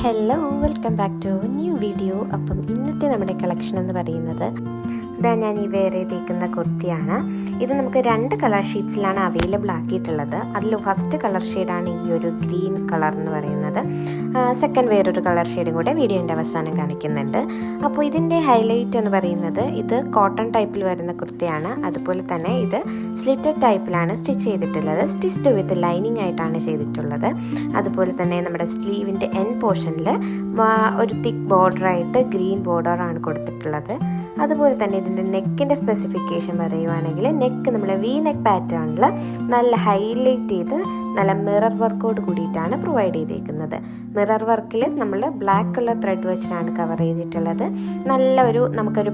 Hello welcome back to new video. അപ്പം ഇന്നത്തെ നമ്മുടെ കളക്ഷൻ എന്ന് പറയുന്നത് ഇതാ ഞാൻ ഈ വെയർ ചെയ്തിരിക്കുന്ന കുർത്തിയാണ്. ഇത് നമുക്ക് 2 കളർ ഷീറ്റ്സിലാണ് അവൈലബിൾ ആക്കിയിട്ടുള്ളത്. അതിൽ ഫസ്റ്റ് കളർ ഷെയ്ഡാണ് ഈ ഒരു ഗ്രീൻ കളർ എന്ന് പറയുന്നത്. സെക്കൻഡ് വേറൊരു കളർ ഷെയ്ഡും കൂടെ വീഡിയോൻ്റെ അവസാനം കാണിക്കുന്നുണ്ട്. അപ്പോൾ ഇതിൻ്റെ ഹൈലൈറ്റ് എന്ന് പറയുന്നത് ഇത് കോട്ടൺ ടൈപ്പിൽ വരുന്ന കുർത്തിയാണ്. അതുപോലെ തന്നെ ഇത് സ്ലിറ്റഡ് ടൈപ്പിലാണ് സ്റ്റിച്ച് ചെയ്തിട്ടുള്ളത്. സ്റ്റിച്ച്ഡ് വിത്ത് ലൈനിങ് ആയിട്ടാണ് ചെയ്തിട്ടുള്ളത്. അതുപോലെ തന്നെ നമ്മുടെ സ്ലീവിൻ്റെ എൻ പോർഷനിൽ ഒരു തിക്ക് ബോർഡറായിട്ട് ഗ്രീൻ ബോർഡറാണ് കൊടുത്തിട്ടുള്ളത്. അതുപോലെ തന്നെ ഇതിൻ്റെ നെക്കിൻ്റെ സ്പെസിഫിക്കേഷൻ പറയുവാണെങ്കിൽ നെക്ക് നമ്മൾ വി നെക്ക് പാറ്റേണിൽ നല്ല ഹൈലൈറ്റ് ചെയ്ത് നല്ല മിറർ വർക്കോട് കൂടിയിട്ടാണ് പ്രൊവൈഡ് ചെയ്തിരിക്കുന്നത്. മിറർ വർക്കിൽ നമ്മൾ ബ്ലാക്ക് കളർ ത്രെഡ് വെച്ചിട്ടാണ് കവർ ചെയ്തിട്ടുള്ളത്. നമുക്കൊരു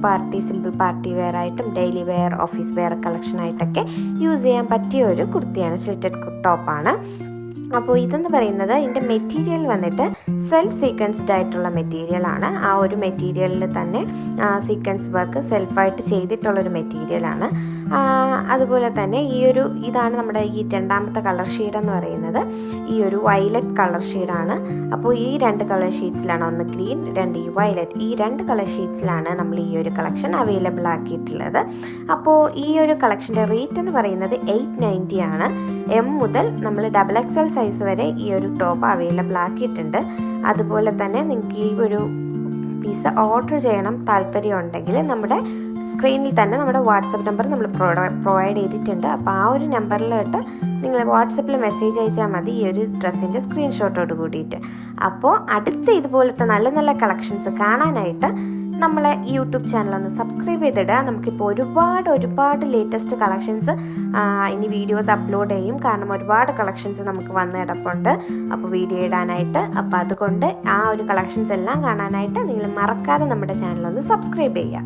സിമ്പിൾ പാർട്ടി വെയർ ആയിട്ടും ഡെയിലി വെയർ ഓഫീസ് വെയർ കളക്ഷനായിട്ടൊക്കെ യൂസ് ചെയ്യാൻ പറ്റിയ ഒരു കുർത്തിയാണ്. സ്ലിറ്റഡ് ടോപ്പാണ്. അപ്പോൾ ഇതെന്ന് പറയുന്നത് ഇതിൻ്റെ മെറ്റീരിയൽ വന്നിട്ട് സെൽഫ് സീക്വൻസ്ഡ് ആയിട്ടുള്ള മെറ്റീരിയലാണ്. ആ ഒരു മെറ്റീരിയലിൽ തന്നെ സീക്വൻസ് വർക്ക് സെൽഫായിട്ട് ചെയ്തിട്ടുള്ളൊരു മെറ്റീരിയലാണ്. അതുപോലെ തന്നെ ഇതാണ് നമ്മുടെ ഈ രണ്ടാമത്തെ കളർ ഷെയ്ഡ് എന്ന് പറയുന്നത് ഈ ഒരു വയലറ്റ് കളർ ഷെയ്ഡാണ്. അപ്പോൾ ഈ 2 കളർ ഷീറ്റ്സിലാണ്, ഒന്ന് ഗ്രീൻ, 2 ഈ വയലറ്റ്, ഈ 2 കളർ ഷീറ്റ്സിലാണ് നമ്മൾ ഈ ഒരു കളക്ഷൻ അവൈലബിൾ ആക്കിയിട്ടുള്ളത്. അപ്പോൾ ഈ ഒരു കളക്ഷൻ്റെ റേറ്റ് എന്ന് പറയുന്നത് 890 ആണ്. M മുതൽ നമ്മൾ XXL സൈസ് വരെ ഈ ഒരു ടോപ്പ് അവൈലബിൾ ആക്കിയിട്ടുണ്ട്. അതുപോലെ തന്നെ നിങ്ങൾക്ക് ഈ ഒരു പീസ് ഓർഡർ ചെയ്യണം താല്പര്യമുണ്ടെങ്കിൽ നമ്മുടെ സ്ക്രീനിൽ തന്നെ നമ്മുടെ വാട്സപ്പ് നമ്പർ നമ്മൾ പ്രൊവൈഡ് ചെയ്തിട്ടുണ്ട്. അപ്പോൾ ആ ഒരു നമ്പറിലോട്ട് നിങ്ങൾ വാട്സപ്പിൽ മെസ്സേജ് അയച്ചാൽ മതി ഈ ഒരു ഡ്രസ്സിൻ്റെ സ്ക്രീൻഷോട്ടോട് കൂടിയിട്ട്. അപ്പോൾ അടുത്ത ഇതുപോലത്തെ നല്ല നല്ല കളക്ഷൻസ് കാണാനായിട്ട് നമ്മളെ യൂട്യൂബ് ചാനലൊന്ന് സബ്സ്ക്രൈബ് ചെയ്തിടുക. നമുക്കിപ്പോൾ ഒരുപാട് ലേറ്റസ്റ്റ് കളക്ഷൻസ് ഇനി വീഡിയോസ് അപ്ലോഡ് ചെയ്യും. കാരണം ഒരുപാട് കളക്ഷൻസ് നമുക്ക് വന്ന് കിടപ്പുണ്ട് അപ്പോൾ വീഡിയോ ഇടാനായിട്ട്. അപ്പോൾ അതുകൊണ്ട് ആ ഒരു കളക്ഷൻസ് എല്ലാം കാണാനായിട്ട് നിങ്ങൾ മറക്കാതെ നമ്മുടെ ചാനലൊന്ന് സബ്സ്ക്രൈബ് ചെയ്യുക.